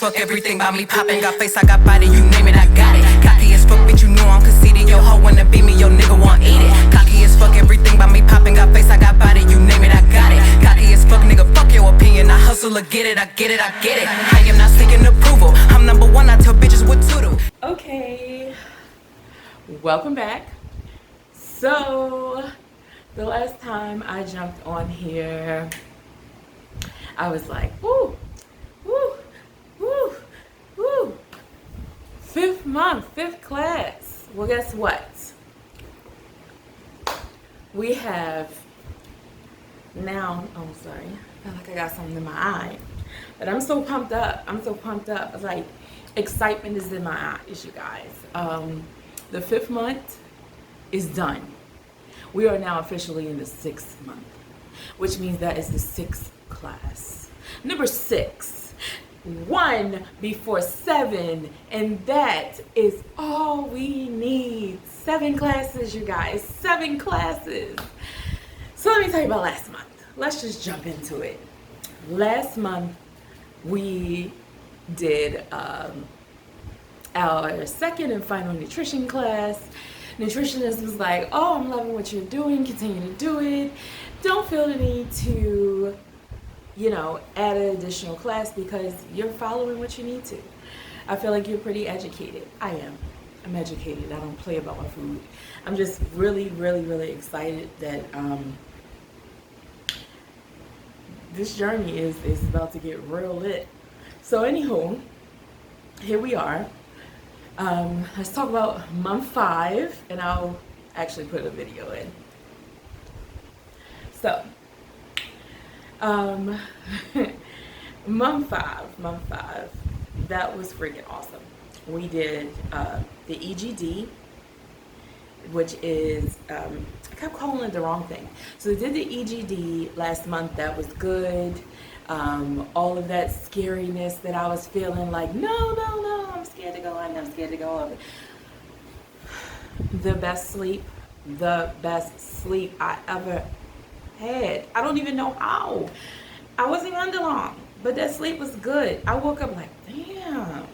fuck, everything about me poppin'. Got face, I got body, you name it, I got it. Cocky as fuck, bitch, you know I'm conceited. Yo hoe wanna be me, yo nigga want eat it. Cocky as fuck, everything about me poppin'. Got face, I got body, you name it, I got it. Cocky as fuck, nigga, fuck your opinion. I hustle or get it, I get it, I get it. I am not seeking approval. I'm number one, I tell bitches what to do. Okay, welcome back. So, the last time I jumped on here, I was like, woo, woo, woo, woo. 5th month, 5th class. Well, guess what? We have now, oh, sorry. I feel like I got something in my eye. But I'm so pumped up. I'm so pumped up. It's like excitement is in my eyes, you guys. The 5th month is done. We are now officially in the 6th month, which means that is the 6th class. Number 6, 1 before 7, and that is all we need. 7 classes, you guys, 7 classes. So let me tell you about last month. Let's just jump into it. Last month, we did our second and final nutrition class. Nutritionist was like, oh, I'm loving what you're doing, continue to do it. Don't feel the need to, add an additional class because you're following what you need to. I feel like you're pretty educated. I am. I'm educated. I don't play about my food. I'm just really, really, really excited that this journey is about to get real lit. So anywho, here we are. Let's talk about month 5, and I'll actually put a video in. So, month five, that was freaking awesome. We did the EGD, which is, I kept calling it the wrong thing. So we did the EGD last month. That was good. All of that scariness that I was feeling like, no, I'm scared to go in, I'm scared to go up. The best sleep I ever had. I don't even know how. I wasn't even under long, but that sleep was good. I woke up like, damn,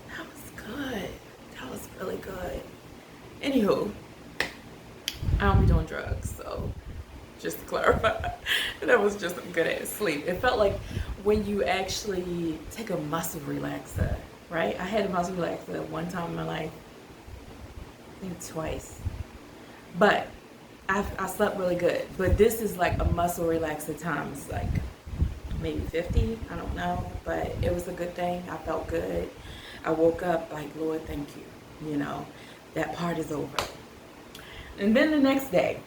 that was good. That was really good. Anywho, I don't be doing drugs, so just to clarify, that was just a good ass sleep. It felt like when you actually take a muscle relaxer, right? I had a muscle relaxer one time in my life, I think twice, but I slept really good. But this is like a muscle relaxer times like maybe 50, I don't know, but it was a good thing. I felt good. I woke up like, Lord, thank you. That part is over. And then the next day,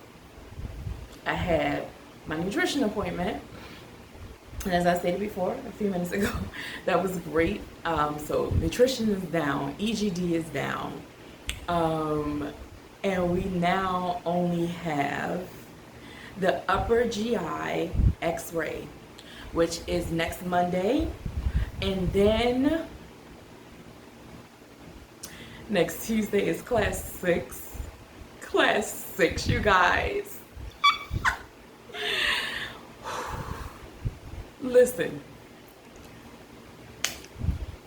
I had my nutrition appointment, and as I stated before a few minutes ago, that was great. So nutrition is down, EGD is down, and we now only have the upper GI x-ray, which is next Monday, and then next Tuesday is class 6. Class 6, you guys. Listen,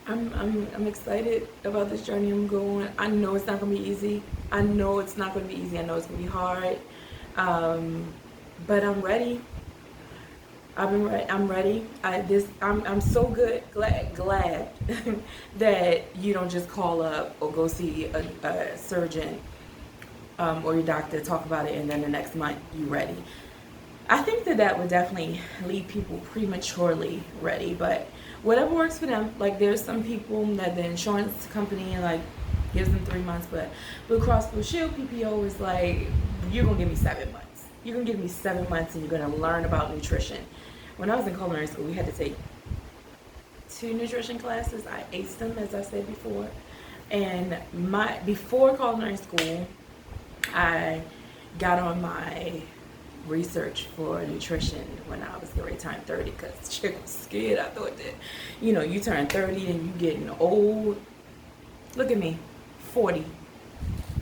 I'm excited about this journey I'm going. I know it's not gonna be easy. I know it's not gonna be easy. I know it's gonna be hard. But I'm ready. I'm ready. I'm so glad that you don't just call up or go see a surgeon or your doctor, talk about it, and then the next month you ready. I think that would definitely leave people prematurely ready, but whatever works for them. Like, there's some people that the insurance company like gives them 3 months, but Blue Cross Blue Shield PPO is like, you're gonna give me 7 months. You're gonna give me 7 months, and you're gonna learn about nutrition. When I was in culinary school, we had to take 2 nutrition classes. I aced them, as I said before. And before culinary school, I got on my research for nutrition when I was getting ready to turn 30, because chick was scared. I thought that, you turn 30 and you getting old. Look at me, 40.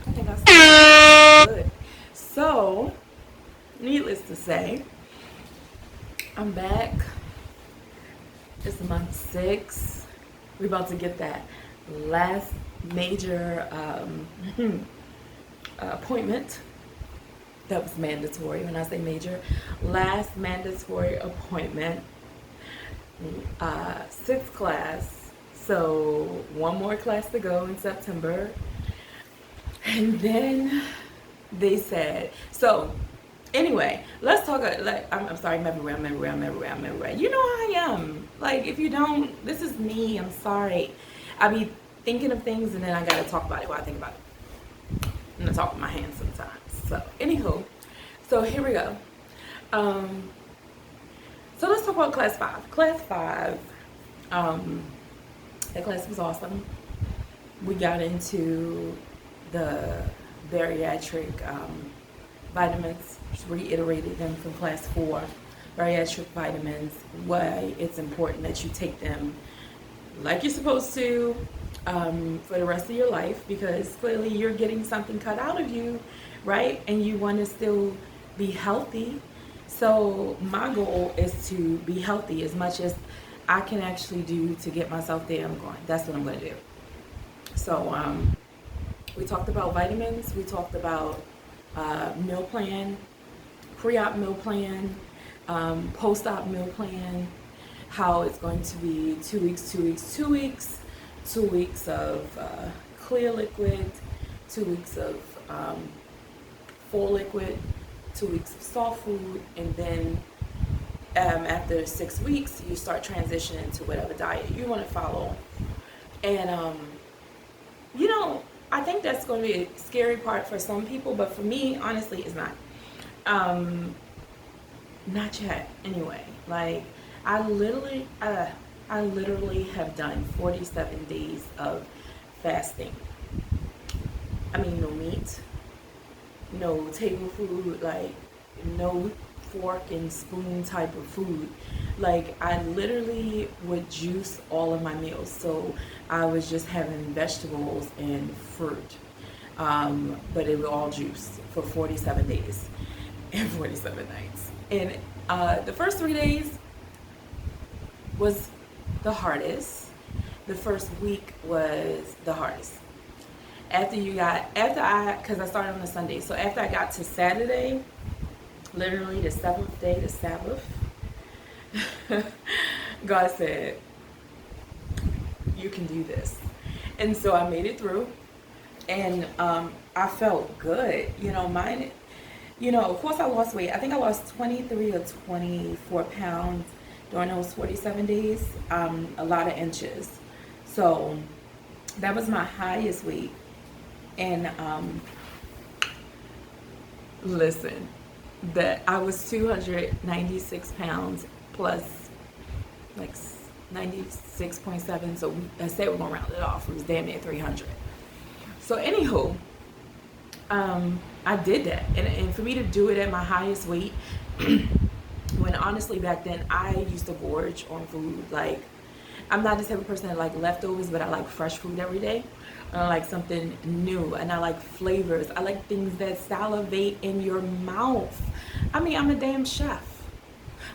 I think I said good. So, needless to say, I'm back. It's month 6. We're about to get that last major appointment that was mandatory. When I say major, last mandatory appointment, sixth class. So one more class to go in September. And then they said, so anyway, let's talk. Like, I'm sorry, memory. You know how I am. Like, if you don't, this is me. I'm sorry. I be thinking of things and then I gotta talk about it while I think about it. I'm gonna talk with my hands sometimes. So, anywho, so here we go. So let's talk about class 5. Class 5, that class was awesome. We got into the bariatric vitamins, just reiterated them from class 4. Bariatric vitamins, why it's important that you take them like you're supposed to for the rest of your life, because clearly you're getting something cut out of you, right? And you want to still be healthy. So my goal is to be healthy as much as I can actually do to get myself there. That's what I'm going to do. So we talked about vitamins. We talked about meal plan, pre-op meal plan, post-op meal plan, how it's going to be 2 weeks, 2 weeks, 2 weeks, 2 weeks of clear liquid, 2 weeks of full liquid, 2 weeks of soft food, and then after 6 weeks, you start transitioning to whatever diet you want to follow. And, you know, I think that's going to be a scary part for some people, but for me, honestly, it's not. Not yet, anyway. Like, I literally have done 47 days of fasting. I mean, no meat, no table food, like no fork and spoon type of food. Like, I literally would juice all of my meals. So I was just having vegetables and fruit, but it was all juice for 47 days and 47 nights. And the first 3 days was the hardest. The first week was the hardest. Because I started on a Sunday. So after I got to Saturday, literally the 7th day, the Sabbath, God said, you can do this. And so I made it through, and I felt good. Of course I lost weight. I think I lost 23 or 24 pounds during those 47 days, a lot of inches. So that was my highest weight. And listen, that I was 296 pounds plus like 96.7. So I said we're gonna round it off. It was damn near 300. So anywho, I did that, and for me to do it at my highest weight, when honestly back then I used to gorge on food. Like, I'm not the type of person that like leftovers, but I like fresh food every day. I like something new, and I like flavors. I like things that salivate in your mouth. I mean, I'm a damn chef.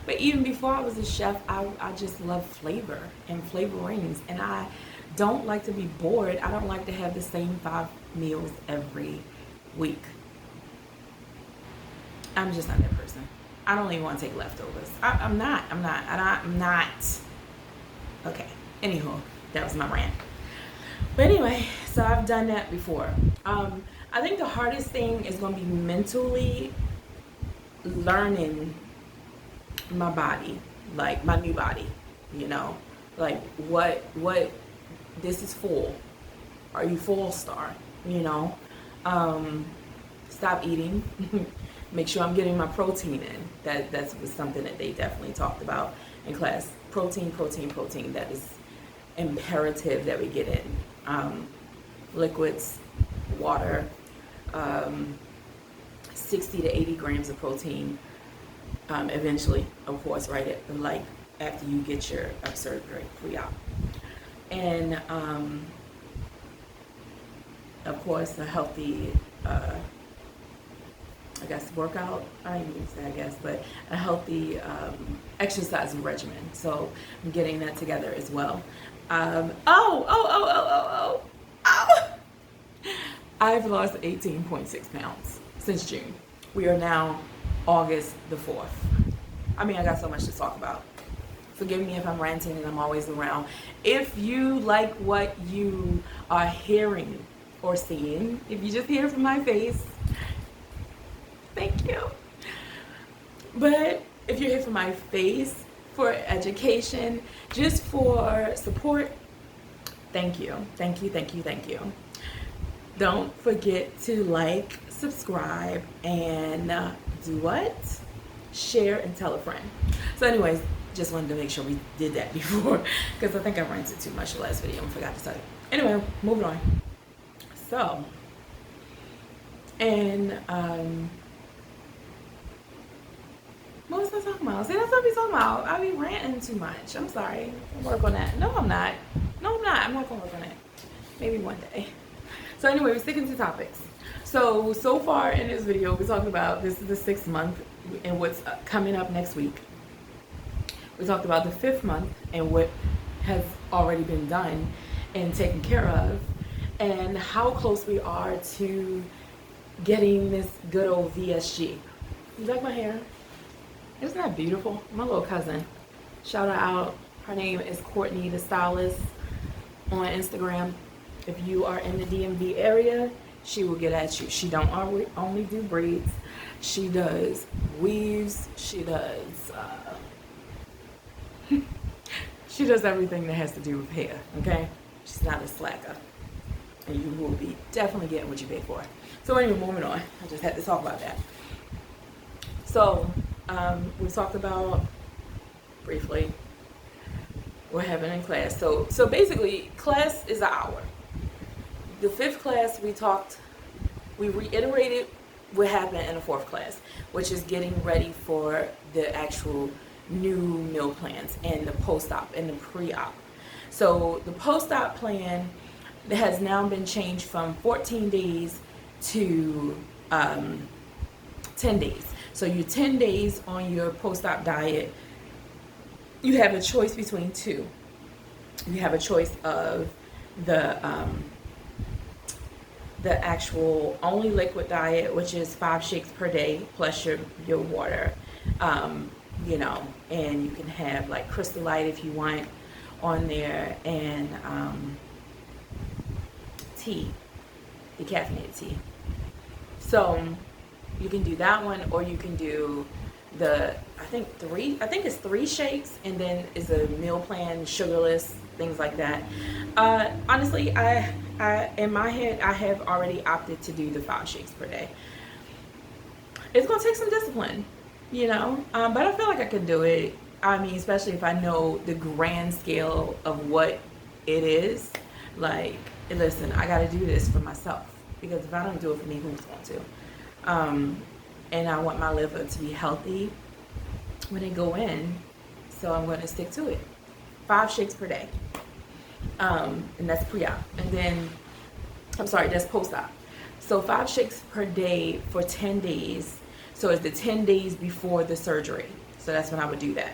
But even before I was a chef, I just love flavor and flavorings. And I don't like to be bored. I don't like to have the same 5 meals every week. I'm just not that person. I don't even want to take leftovers. I'm not. Okay. Anywho, that was my rant. But anyway, so I've done that before. I think the hardest thing is going to be mentally learning my body, like my new body, like what this is full. Are you full star? Stop eating. Make sure I'm getting my protein in. That was something that they definitely talked about in class. Protein. That is imperative that we get in. Liquids, water, 60 to 80 grams of protein. Eventually, of course, right? Like after you get your surgery, pre-op, and of course, a healthy I guess, workout. I don't even say I guess, but a healthy exercise regimen. So I'm getting that together as well. I've lost 18.6 pounds since June. We are now August the 4th. I mean, I got so much to talk about. Forgive me if I'm ranting and I'm always around. If you like what you are hearing or seeing, if you just hear from my face, thank you. But if you're here for my face, for education, just for support, thank you. Thank you, thank you, thank you. Don't forget to like, subscribe, and do what? Share and tell a friend. So anyways, just wanted to make sure we did that before, because I think I ranted too much the last video and forgot to tell you. Anyway, moving on. So, and what was I talking about? See, that's what I be talking about. I be ranting too much. I'm sorry. I'll work on that. No, I'm not. No, I'm not. I'm not gonna work on that. Maybe one day. So anyway, we're sticking to topics. So far in this video, we're talking about, this is the 6th month and what's coming up next week. We talked about the 5th month and what has already been done and taken care of, and how close we are to getting this good old VSG. You like my hair? Isn't that beautiful? My little cousin. Shout her out. Her name is Courtney the Stylist on Instagram. If you are in the DMV area, she will get at you. She don't only do braids. She does weaves. She does she does everything that has to do with hair, okay? She's not a slacker. And you will be definitely getting what you pay for. So anyway, moving on. I just had to talk about that. So, we talked about, briefly, what happened in class. So basically, class is an hour. The 5th class, we reiterated what happened in the 4th class, which is getting ready for the actual new meal plans and the post-op and the pre-op. So the post-op plan has now been changed from 14 days to 10 days. So you're 10 days on your post-op diet. You have a choice between two. You have a choice of the actual only liquid diet, which is 5 shakes per day plus your water, you know, and you can have like Crystal Light if you want on there, and tea, decaffeinated tea. So you can do that one, or you can do I think it's 3 shakes, and then is a meal plan, sugarless, things like that. Honestly, I in my head, I have already opted to do the 5 shakes per day. It's gonna take some discipline, you know, but I feel like I can do it. I mean, especially if I know the grand scale of what it is. Like, listen, I gotta do this for myself, because if I don't do it for me, who's going to? And I want my liver to be healthy when they go in, so I'm going to stick to it. 5 shakes per day, and that's pre-op. And then, I'm sorry, that's post-op. So 5 shakes per day for 10 days. So it's the 10 days before the surgery. So that's when I would do that.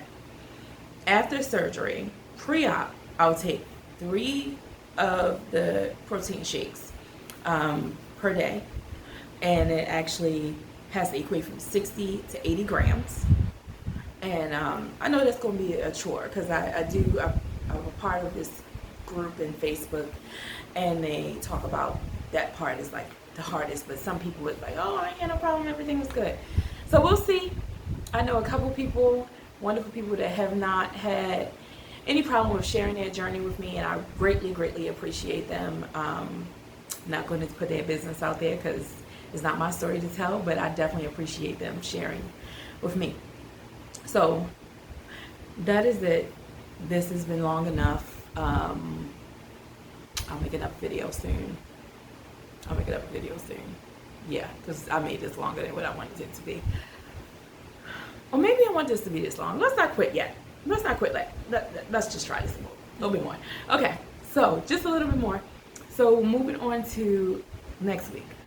After surgery, pre-op, I'll take 3 of the protein shakes per day, and it actually has to equate from 60 to 80 grams. And I know that's going to be a chore, because I'm a part of this group in Facebook, and they talk about that part is like the hardest, but some people was like, oh, I ain't got no problem, everything was good. So we'll see. I know a couple people, wonderful people, that have not had any problem with sharing their journey with me, and I greatly appreciate them. Not going to put their business out there, because it's not my story to tell, but I definitely appreciate them sharing with me. So that is it. This has been long enough. I'll make another video soon. Yeah, because I made this longer than what I wanted it to be. Or maybe I want this to be this long. Let's not quit yet. Let's just try this a little bit more. Okay, so just a little bit more. So moving on to next week.